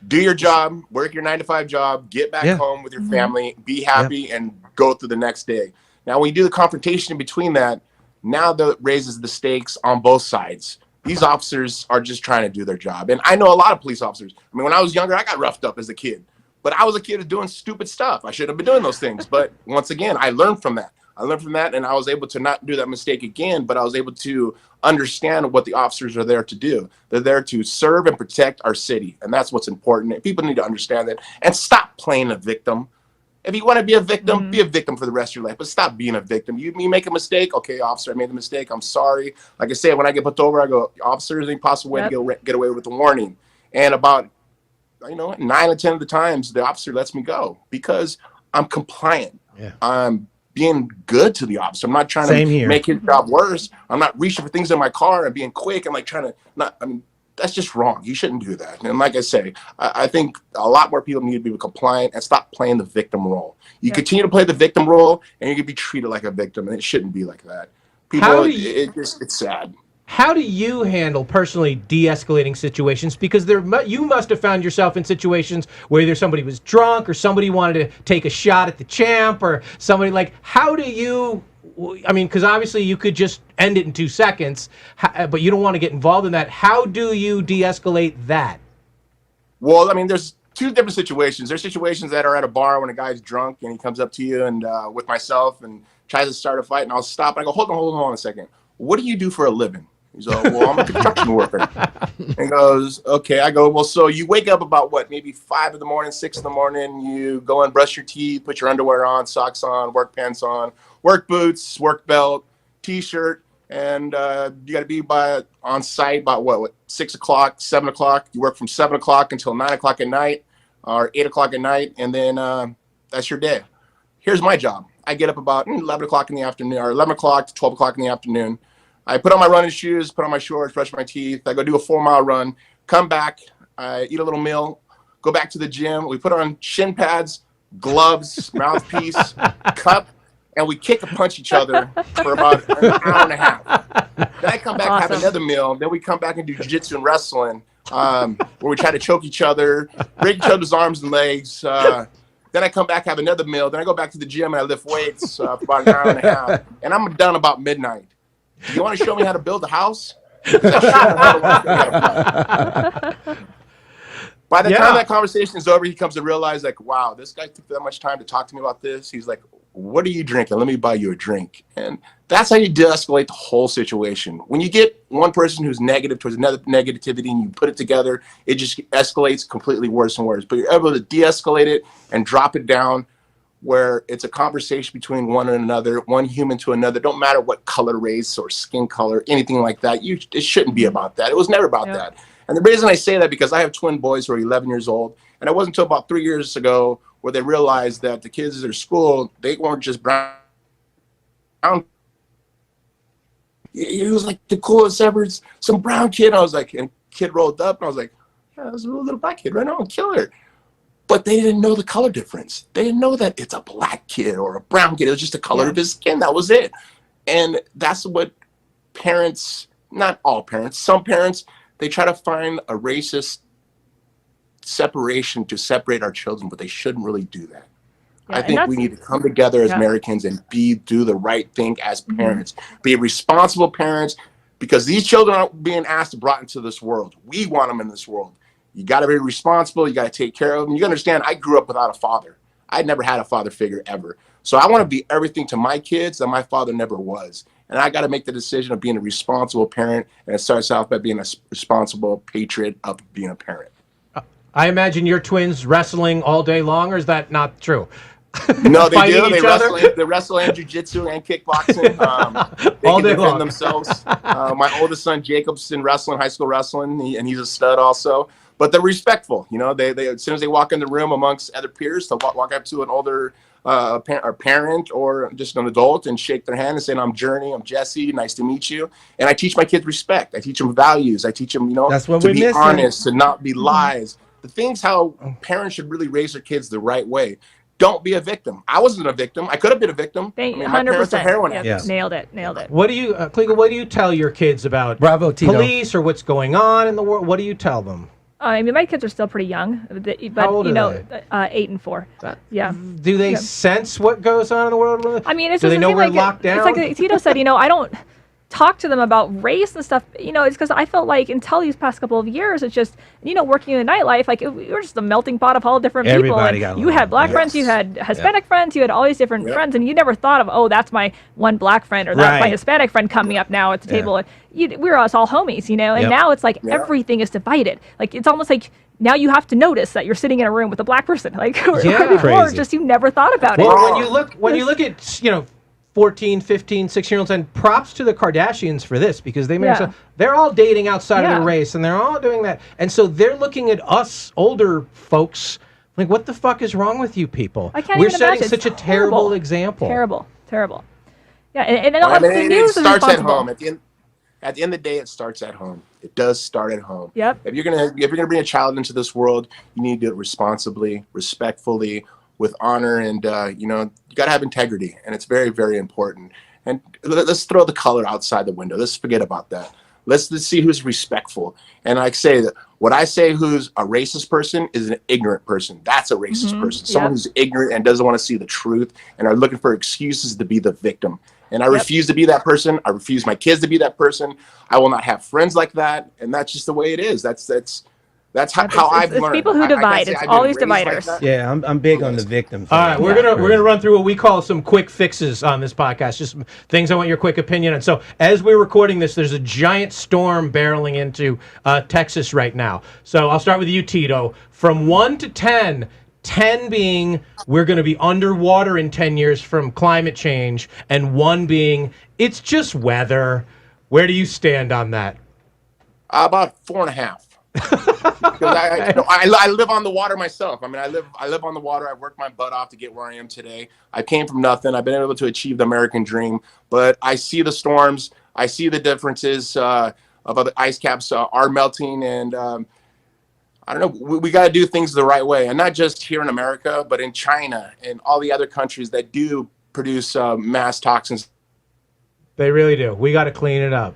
E: Do your job, work your 9-to-5 job, get back home with your family, be happy, and go through the next day. Now, when you do the confrontation in between that, now that raises the stakes on both sides. These officers are just trying to do their job. And I know a lot of police officers. I mean, when I was younger, I got roughed up as a kid. But I was a kid doing stupid stuff. I shouldn't have been doing those things. But once again, I learned from that. And I was able to not do that mistake again, but I was able to understand what the officers are there to do. They're there to serve and protect our city, and that's what's important. And people need to understand that and stop playing a victim. If you want to be a victim, be a victim for the rest of your life, but stop being a victim. You make a mistake, okay, officer, I made the mistake, I'm sorry. Like I said, when I get put over, I go, officer, is there any possible way to get away with a warning? And about 9 or 10 of the times, the officer lets me go because I'm compliant. I'm being good to the officer. I'm not trying to make his job worse. I'm not reaching for things in my car and being quick and trying to that's just wrong. You shouldn't do that. And like I say, I think a lot more people need to be compliant and stop playing the victim role. You continue to play the victim role and you can be treated like a victim, and it shouldn't be like that. People, it's sad.
B: How do you handle personally de-escalating situations? Because you must have found yourself in situations where either somebody was drunk or somebody wanted to take a shot at the champ or somebody how do you, because obviously you could just end it in 2 seconds, but you don't want to get involved in that. How do you de-escalate that?
E: Well, there's two different situations. There's situations that are at a bar when a guy's drunk and he comes up to you and with myself and tries to start a fight, and I'll stop and I go, hold on a second. What do you do for a living? He's like, well, I'm a construction worker. And he goes, okay. I go, well, so you wake up about maybe 5 in the morning, 6 in the morning, you go and brush your teeth, put your underwear on, socks on, work pants on, work boots, work belt, t-shirt, and you got to be on site about 6 o'clock, 7 o'clock. You work from 7 o'clock until 9 o'clock at night or 8 o'clock at night, and then that's your day. Here's my job. I get up about 11 o'clock in the afternoon, or 11 o'clock to 12 o'clock in the afternoon. I put on my running shoes, put on my shorts, brush my teeth. I go do a 4-mile run, come back, I eat a little meal, go back to the gym. We put on shin pads, gloves, mouthpiece, cup, and we kick and punch each other for about an hour and a half. Then I come back, have another meal. Then we come back and do jiu-jitsu and wrestling, where we try to choke each other, break each other's arms and legs. Then I come back, have another meal. Then I go back to the gym and I lift weights for about an hour and a half. And I'm done about midnight. You want to show me how to build a house? By the time that conversation is over, he comes to realize, wow, this guy took that much time to talk to me about this. He's like, what are you drinking? Let me buy you a drink. And that's how you de-escalate the whole situation. When you get one person who's negative towards another negativity and you put it together, it just escalates completely worse and worse. But you're able to de-escalate it and drop it down where it's a conversation between one and another, one human to another. Don't matter what color, race, or skin color, anything like that. It shouldn't be about that. It was never about that. And the reason I say that, because I have twin boys who are 11 years old, and it wasn't until about 3 years ago where they realized that the kids at their school, they weren't just brown He was like the coolest ever. Some brown kid. I was like, and kid rolled up, and I was like, yeah, there's a little black kid right now, and kill her. But they didn't know the color difference. They didn't know that it's a black kid or a brown kid. It was just the color of his skin. That was it. And that's what parents, not all parents, some parents, they try to find a racist separation to separate our children, but they shouldn't really do that.
D: Yeah,
E: I think we need to come together as Americans and do the right thing as parents. Be responsible parents, because these children aren't being asked to brought into this world. We want them in this world. You got to be responsible. You got to take care of them. You understand, I grew up without a father. I never had a father figure ever. So I want to be everything to my kids that my father never was. And I got to make the decision of being a responsible parent. And it starts out by being a responsible patriot of being a parent.
B: I imagine your twins wrestling all day long, or is that not true?
E: No, they do. They wrestle in jiu-jitsu and kickboxing. They
B: all
E: can
B: day
E: defend
B: long.
E: themselves. My oldest son, Jacob's in wrestling, high school wrestling, and he's a stud also. But they're respectful. You know, they as soon as they walk in the room amongst other peers, they'll walk up to an older parent or just an adult and shake their hand and say, "I'm Journey, I'm Jesse, nice to meet you." And I teach my kids respect. I teach them values. I teach them,
C: That's what
E: to
C: we're
E: be
C: missing.
E: honest, to not be lies. The things how parents should really raise their kids the right way. Don't be a victim. I wasn't a victim. I could have been a victim.
D: They,
E: I mean, my parents are
D: 100%.
E: heroin
D: Yep,
E: addicts.
D: Nailed it.
B: What do you, Kliegel, what do you tell your kids about
C: Bravo, Tito.
B: police or what's going on in the world? What do you tell them?
D: I mean, my kids are still pretty young, but
B: How old are
D: 8 and 4. Yeah.
B: Do they sense what goes on in the world?
D: I mean, it's
B: do
D: just
B: they know
D: the thing,
B: we're
D: like,
B: locked down?
D: It's like Tito said, I don't talk to them about race and stuff. It's because I felt like until these past couple of years, it's just, working in the nightlife, like we were just a melting pot of all different
C: Everybody
D: people.
C: got
D: And you had
C: along.
D: black friends, you had Hispanic friends, you had all these different friends, and you never thought of, oh, that's my one black friend or that's my
C: Right.
D: Hispanic friend coming up now at the table. We were us all homies, And
C: Yep.
D: now it's like everything is divided. Like it's almost like now you have to notice that you're sitting in a room with a black person. Like before,
C: Crazy.
D: just you never thought about
B: Well,
D: it.
B: when you look at 14, 15, 16-year-olds, and props to the Kardashians for this, because they're all dating outside of their race, and they're all doing that. And so they're looking at us older folks like, what the fuck is wrong with you people?
D: I can't
B: We're
D: even
B: setting
D: imagine.
B: such a
D: It's
B: terrible
D: horrible.
B: example.
D: Terrible. Yeah, and the
E: It
D: news is
E: starts at
D: responsible.
E: home. At the end of the day, it starts at home. It does start at home.
D: Yep.
E: If you're gonna bring a child into this world, you need to do it responsibly, respectfully, with honor, and you got to have integrity, and it's very, very important. And let's throw the color outside the window. Let's forget about that. Let's see who's respectful. And I say that what I say who's a racist person is an ignorant person. That's a racist person. Someone who's ignorant and doesn't want to see the truth and are looking for excuses to be the victim. And I refuse to be that person. I refuse my kids to be that person. I will not have friends like that. And that's just the way it is. That's how I've learned.
D: It's people who divide. It's always dividers.
C: Yeah, I'm big on the victim thing.
B: All right, we're gonna run through what we call some quick fixes on this podcast, just things I want your quick opinion on. So as we're recording this, there's a giant storm barreling into Texas right now. So I'll start with you, Tito. From 1 to 10, 10 being we're going to be underwater in 10 years from climate change, and 1 being it's just weather. Where do you stand on that?
E: About 4.5. Because I live on the water myself. I mean, I live on the water. I worked my butt off to get where I am today. I came from nothing. I've been able to achieve the American dream. But I see the storms. I see the differences of other ice caps are melting. And I don't know. We got to do things the right way. And not just here in America, but in China and all the other countries that do produce mass toxins.
B: They really do. We got to clean it up.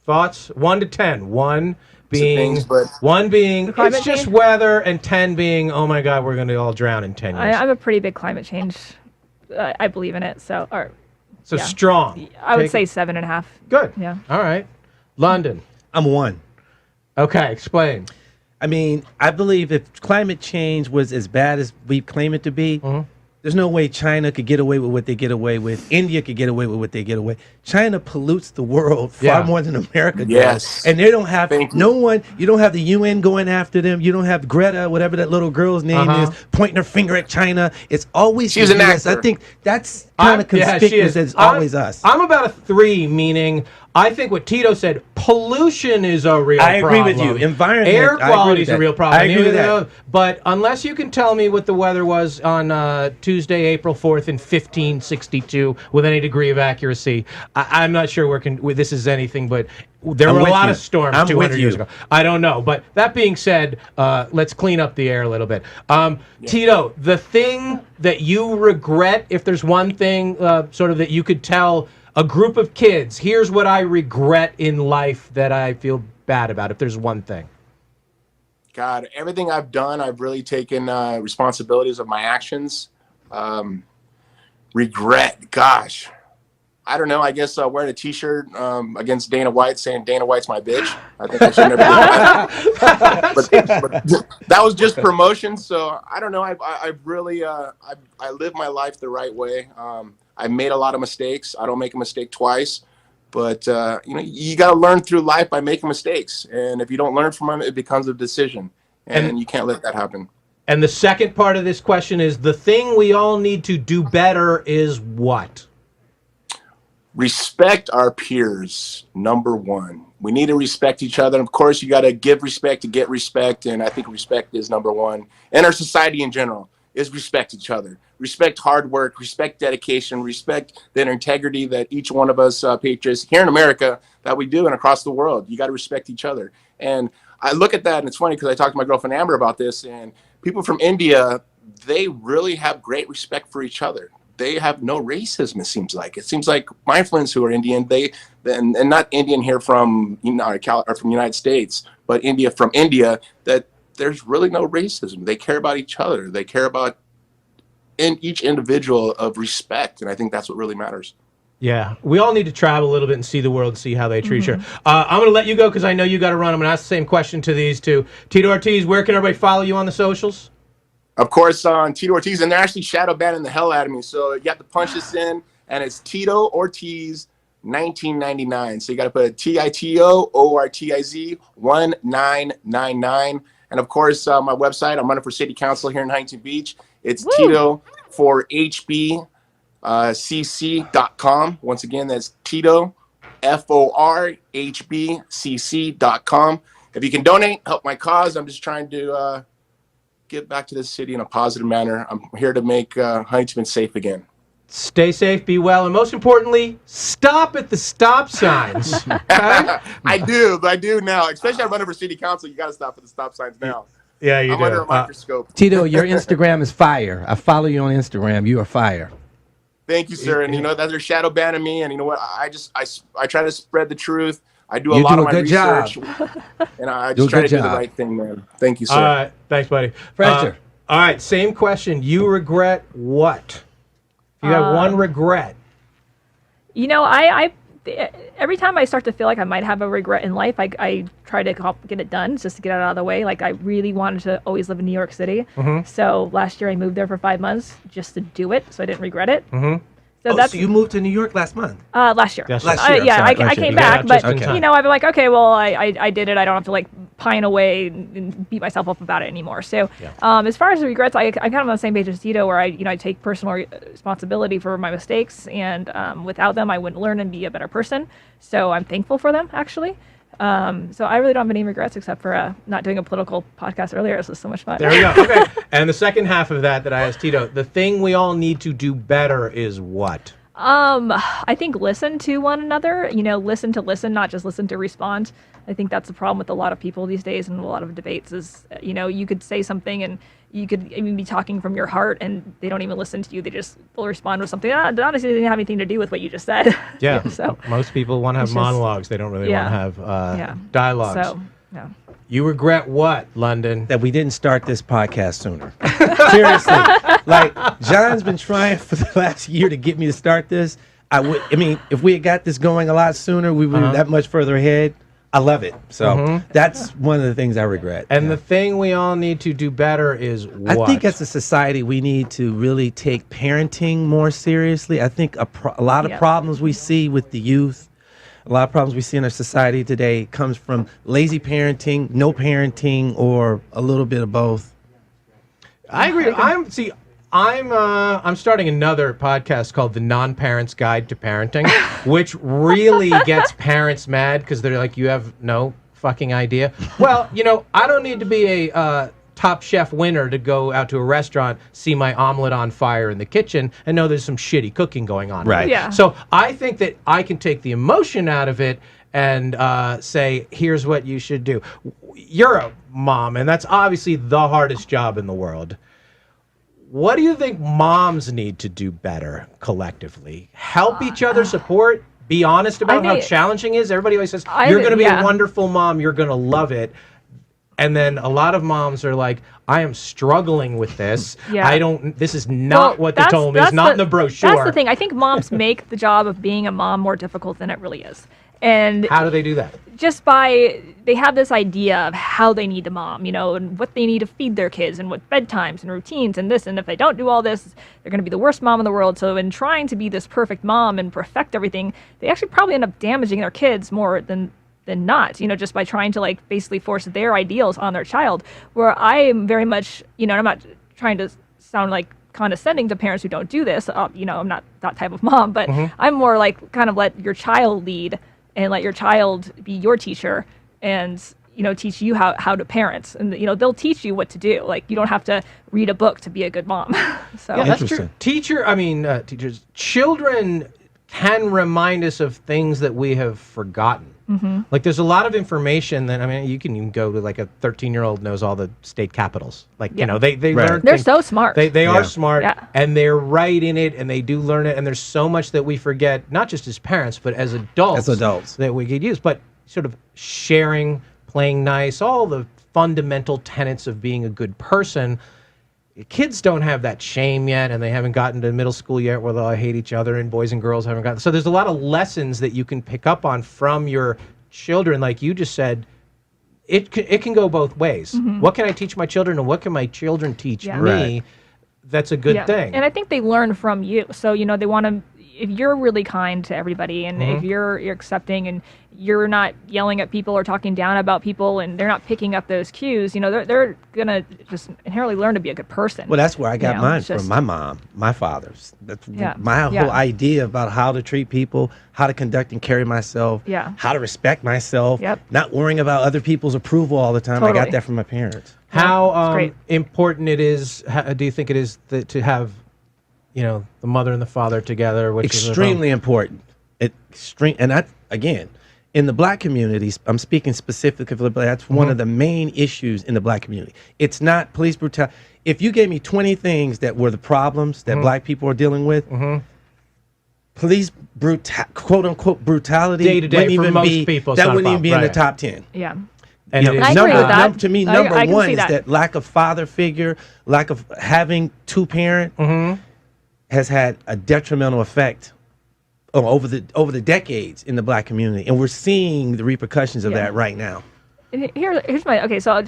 B: Thoughts? 1 to 10. 1 being it's just
D: change?
B: weather, and 10 being, oh my God, we're going to all drown in 10 years.
D: I'm a pretty big climate change. I believe in it. So
B: strong.
D: I would say 7.5.
B: Good.
D: Yeah.
B: All right. London.
C: I'm 1.
B: Okay, explain.
C: I mean, I believe if climate change was as bad as we claim it to be, there's no way China could get away with what they get away with. India could get away with what they get away. China pollutes the world far more than America does.
E: Yes.
C: And they don't have one. You don't have the UN going after them. You don't have Greta, whatever that little girl's name is, pointing her finger at China. It's always
E: She's an
C: US.
E: actor.
C: I think that's kind of conspicuous. It's always us.
B: I'm about a 3, meaning I think what Tito said, pollution is a real problem.
C: I agree with you. Environment.
B: Air quality is a real problem.
C: I agree with that.
B: But unless you can tell me what the weather was on Tuesday, April 4th in 1562 with any degree of accuracy, I'm not sure this is anything, but there were a lot of storms 200 years ago. I don't know. But that being said, let's clean up the air a little bit. Tito, the thing that you regret, if there's one thing sort of that you could tell a group of kids, here's what I regret in life that I feel bad about, if there's one thing.
E: God, everything I've done, I've really taken responsibilities of my actions. Regret, gosh. I don't know. I guess wearing a T-shirt against Dana White saying Dana White's my bitch. I think I should never do that. but that was just promotion. So I don't know. I really I live my life the right way. I made a lot of mistakes. I don't make a mistake twice. But you got to learn through life by making mistakes. And if you don't learn from them, it becomes a decision. And you can't let that happen.
B: And the second part of this question is, the thing we all need to do better is what?
E: Respect our peers, number one. We need to respect each other. And of course, you got to give respect to get respect. And I think respect is number one. And our society in general is respect each other. Respect hard work, respect dedication, respect the integrity that each one of us patriots here in America that we do and across the world. You got to respect each other. And I look at that, and it's funny because I talked to my girlfriend Amber about this, and people from India, they really have great respect for each other. They have no racism, it seems like. It seems like my friends who are Indian, and not Indian here from from the United States, but from India, that there's really no racism. They care about each other. They care about each individual of respect, and I think that's what really matters.
B: Yeah, we all need to travel a little bit and see the world and see how they treat you. I'm going to let you go because I know you got to run. I'm going to ask the same question to these two. Tito Ortiz, where can everybody follow you on the socials?
E: Of course, on Tito Ortiz, and they're actually shadow banning the hell out of me. So you have to punch this in, and it's Tito Ortiz 1999. So you got to put TITO ORTIZ 1999. And of course, my website, I'm running for city council here in Huntington Beach. It's Tito for HBCC.com. Once again, that's Tito FORHBCC.com. If you can donate, help my cause. I'm just trying to get back to this city in a positive manner. I'm here to make Huntington safe again.
B: Stay safe, be well, and most importantly, stop at the stop signs. Okay?
E: I do now. Especially I'm running for city council. You got to stop at the stop signs now.
B: Yeah, you
E: I'm
B: do.
E: under a microscope.
C: Tito, your Instagram is fire. I follow you on Instagram. You are fire.
E: Thank you, sir. And that they're shadow banning me. And you know what? I try to spread the truth. I do a lot of my research. And I just try to do the right thing, man. Thank you, sir.
B: All right. Thanks, buddy.
C: Pleasure.
B: All right. Same question. You regret what? If you have one regret.
D: I every time I start to feel like I might have a regret in life, I try to get it done just to get it out of the way. Like, I really wanted to always live in New York City. So last year I moved there for 5 months just to do it, so I didn't regret it. So
C: so you moved to New York last month?
D: Last year.
C: Last year.
D: I came back, but
B: I've been
D: like, okay, well, I did it. I don't have to like pine away and beat myself up about it anymore. So, as far as the regrets, I'm kind of on the same page as Tito, where I take personal responsibility for my mistakes, and without them, I wouldn't learn and be a better person. So I'm thankful for them, actually. So I really don't have any regrets except for not doing a political podcast earlier. This was so much fun.
B: There we go. Okay. And the second half of that I asked Tito, the thing we all need to do better is what?
D: I think listen to one another, listen to listen, not just listen to respond. I think that's the problem with a lot of people these days and a lot of debates is, you could say something and you could even be talking from your heart and they don't even listen to you. They'll respond with something that honestly didn't have anything to do with what you just said.
B: Yeah.
D: So
B: most people want to have monologues. They don't really want to have dialogues.
D: So, yeah.
B: You regret what, London?
C: That we didn't start this podcast sooner. Seriously. Like, John's been trying for the last year to get me to start this. If we had got this going a lot sooner, we would be that much further ahead. I love it. So that's one of the things I regret.
B: And the thing we all need to do better is what?
C: I think as a society, we need to really take parenting more seriously. I think a lot of problems we see with the youth, a lot of problems we see in our society today comes from lazy parenting, no parenting, or a little bit of both.
B: I agree. I'm starting another podcast called The Non-Parent's Guide to Parenting, which really gets parents mad because they're like, you have no fucking idea. Well, I don't need to be a Top Chef winner to go out to a restaurant, see my omelet on fire in the kitchen, and know there's some shitty cooking going on.
C: Right.
D: Yeah.
B: So I think that I can take the emotion out of it and say, here's what you should do. You're a mom, and that's obviously the hardest job in the world. What do you think moms need to do better collectively? Help each other, support, be honest about how challenging it is. Everybody always says, you're going to be a wonderful mom, you're going to love it. And then a lot of moms are like, I am struggling with this. This is not what they told me. It's not in the brochure.
D: That's the thing. I think moms make the job of being a mom more difficult than it really is. And
B: how do they do that?
D: Just they have this idea of how they need to mom, and what they need to feed their kids and what bedtimes and routines and this. And if they don't do all this, they're going to be the worst mom in the world. So in trying to be this perfect mom and perfect everything, they actually probably end up damaging their kids more than not, just by trying to basically force their ideals on their child. Where I am very much, and I'm not trying to sound condescending to parents who don't do this. I'm not that type of mom, but I'm more kind of let your child lead and let your child be your teacher and, teach you how to parent. And, they'll teach you what to do. You don't have to read a book to be a good mom. So
B: yeah, that's true. Teachers, children can remind us of things that we have forgotten. There's a lot of information that, you can even go to a 13-year-old knows all the state capitals. They learn.
D: They're so smart.
B: They are smart, and they're right in it, and they do learn it. And there's so much that we forget, not just as parents, but as adults. That we could use. But sort of sharing, playing nice, all the fundamental tenets of being a good person. Kids don't have that shame yet, and they haven't gotten to middle school yet where they'll hate each other, and boys and girls haven't gotten. So there's a lot of lessons that you can pick up on from your children. Like you just said, it can go both ways. What can I teach my children, and what can my children teach me?
C: Right.
B: That's a good thing.
D: And I think they learn from you. So, they want to, if you're really kind to everybody, and if you're accepting, and you're not yelling at people or talking down about people, and they're not picking up those cues, they're going to just inherently learn to be a good person.
C: Well, that's where I got mine from my mom, my father's. That's my whole idea about how to treat people, how to conduct and carry myself, how to respect myself, not worrying about other people's approval all the time. Totally. I got that from my parents.
B: How important it is, do you think it is to have, the mother and the father together? Which
C: extremely important. Again, in the black communities, I'm speaking specifically, that's one of the main issues in the black community. It's not police brutality. If you gave me 20 things that were the problems that black people are dealing with, police quote unquote brutality
B: day to day for most people,
C: that wouldn't even be in the top 10.
D: Yeah.
B: And
D: I agree with that.
C: To me, number one is that lack of father figure, lack of having two parent has had a detrimental effect over the decades in the black community, and we're seeing the repercussions of that right now.
D: And here's my so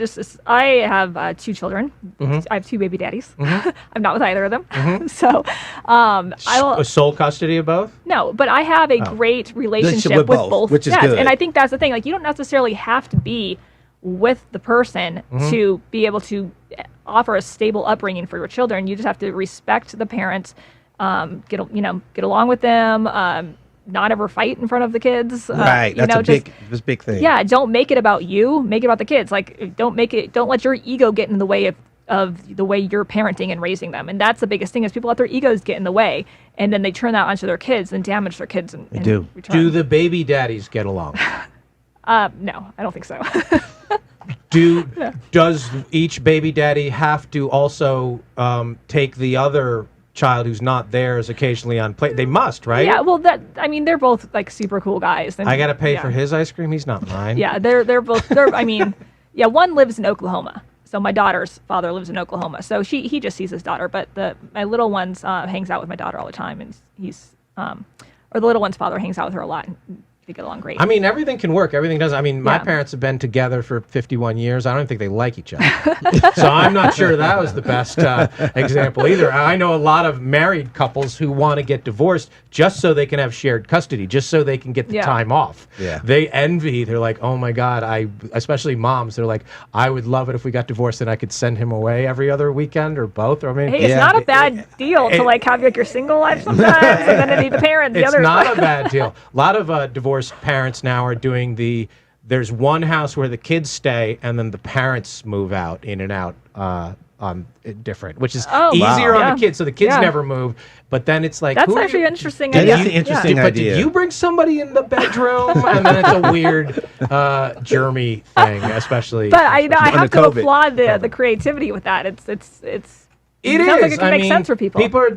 D: I have 2 children. I have 2 baby daddies. I'm not with either of them. So
B: sole custody of both?
D: No, but I have a great relationship with both,
C: which is good.
D: And I think that's the thing. You don't necessarily have to be with the person to be able to offer a stable upbringing for your children. You just have to respect the parents, get along with them, not ever fight in front of the kids.
C: Right, that's a big thing.
D: Yeah, don't make it about you. Make it about the kids. Don't let your ego get in the way of the way you're parenting and raising them. And that's the biggest thing is people let their egos get in the way, and then they turn that onto their kids and damage their kids.
C: They do.
D: Return.
B: Do the baby daddies get along?
D: No, I don't think so.
B: Does each baby daddy have to also take the other child who's not theirs occasionally on play? They must, right?
D: Yeah, well, they're both super cool guys. And,
B: I got to pay for his ice cream. He's not mine.
D: Yeah, they're both. One lives in Oklahoma. So my daughter's father lives in Oklahoma. So he just sees his daughter, but my little one's hangs out with my daughter all the time, and the little one's father hangs out with her a lot. they get along great.
B: I mean, everything can work. Everything does. I mean, my
D: Yeah.
B: parents have been together for 51 years. I don't think they like each other. So I'm not sure that was the best example either. I know a lot of married couples who want to get divorced just so they can have shared custody, just so they can get the
D: Yeah.
B: time off.
C: Yeah.
B: They envy. They're like, oh my God, especially moms, they're like, I would love it if we got divorced and I could send him away every other weekend or both. Or, I mean,
D: Hey, it's
C: Yeah.
D: not a bad deal to like have like your single life sometimes, and then to be the parent. The
B: it's
D: other
B: not a bad deal. A lot of divorced parents now are doing there's one house where the kids stay and then the parents move out in and out different, which is
D: Oh,
B: easier
D: wow.
B: on
D: Yeah.
B: the kids. So the kids
D: Yeah.
B: never move, but then it's like,
D: That's
B: who are
D: actually
B: you-
D: an interesting
C: That
D: idea.
C: is the interesting
B: But
C: idea.
B: did you bring somebody in the bedroom? And then it's a weird germy thing, especially.
D: But I have to
C: COVID.
D: applaud the creativity with that. It
B: It
D: sounds
B: is.
D: like it can
B: I
D: make
B: mean,
D: sense for people.
B: People are,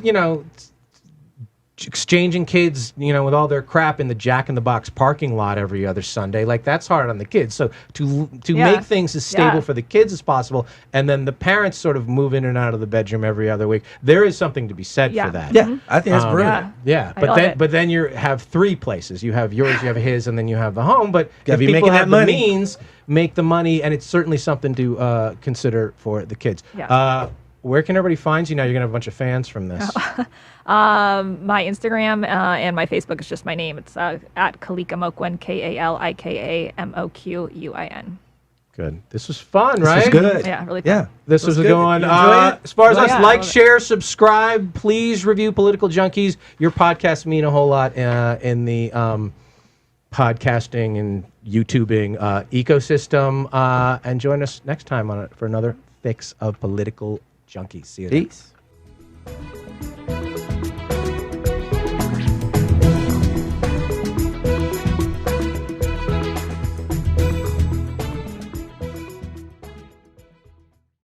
B: exchanging kids, with all their crap in the Jack in the Box parking lot every other Sunday. Like, that's hard on the kids. So to
D: Yeah.
B: make things as stable
D: Yeah.
B: for the kids as possible, and then the parents sort of move in and out of the bedroom every other week, there is something to be said
D: Yeah.
B: for that.
C: Yeah, I think that's brilliant.
B: Yeah,
D: I love it.
B: but then you have three places. You have yours, you have his, and then you have the home. But
C: Gotta
B: if
C: be
B: people
C: making
B: have
C: that
B: the
C: money.
B: means, make the money, and it's certainly something to consider for the kids.
D: Yeah.
B: Where can everybody find you now? You're gonna have a bunch of fans from this.
D: My Instagram and my Facebook is just my name. It's at Kalikamoquin, KALIKAMOQUIN.
B: Good. This was fun,
C: This
B: right?
C: was good.
D: Yeah, really fun.
C: Yeah.
B: This was a
C: good.
B: good one.
C: You enjoy it?
B: As far as
D: Yeah,
B: us,
D: I
B: like,
D: love it.
B: share, subscribe. Please review Political Junkeez. Your podcasts mean a whole lot in the podcasting and YouTubing ecosystem. And join us next time for another fix of Political Junkeez. See you then.
C: Peace.